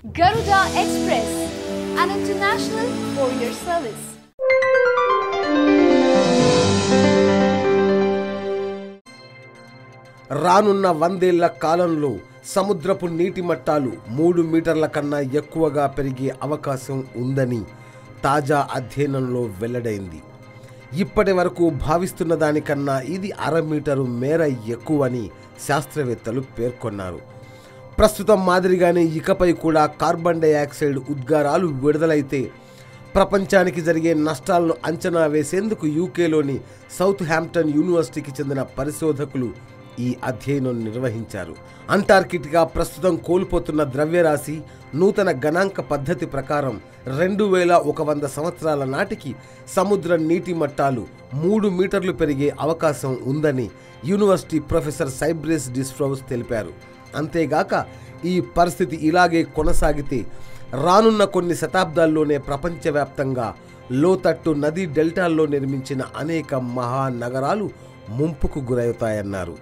Garuda Express, an international courier service. రానున్న 100 ఏళ్ల కాలంలో సముద్రపు నీటి మట్టాలు 3 మీటర్ల కన్నా ఎక్కువగా పెరిగే అవకాశం ఉందని తాజా అధ్యయనంలో వెల్లడైంది. ఇప్పటి వరకు భావిస్తున్న దానికన్నా ఇది 1/2 మీటరు మేర ఎక్కువని శాస్త్రవేత్తలు పేర్కొన్నారు. ప్రస్తుతం మాదిరిగానే ఇకపై కూడా కార్బన్ డయాక్సైడ్ ఉద్గారాలు విడుదలైతే ప్రపంచానికి జరిగే నష్టాలను అంచనా వేసేందుకు యూకేలోని సౌత్ హ్యాంప్టన్ యూనివర్సిటీకి చెందిన పరిశోధకులు ఈ అధ్యయనం నిర్వహించారు. అంటార్కిటికా ప్రస్తుతం కోల్పోతున్న ద్రవ్యరాశి నూతన గణాంక పద్ధతి ప్రకారం 2100 సంవత్సరాల నాటికి సముద్ర నీటి మట్టాలు 3 మీటర్లు పెరిగే అవకాశం ఉందని యూనివర్సిటీ ప్రొఫెసర్ సైబ్రస్ డిస్ఫ్రౌస్ తెలిపారు. అంతేగాక ఈ పరిస్థితి ఇలాగే కొనసాగితే రానున్న కొన్ని శతాబ్దాల్లోనే ప్రపంచవ్యాప్తంగా లోతట్టు నదీ డెల్టాల్లో నిర్మించిన అనేక మహానగరాలు ముంపుకు గురవుతాయన్నారు.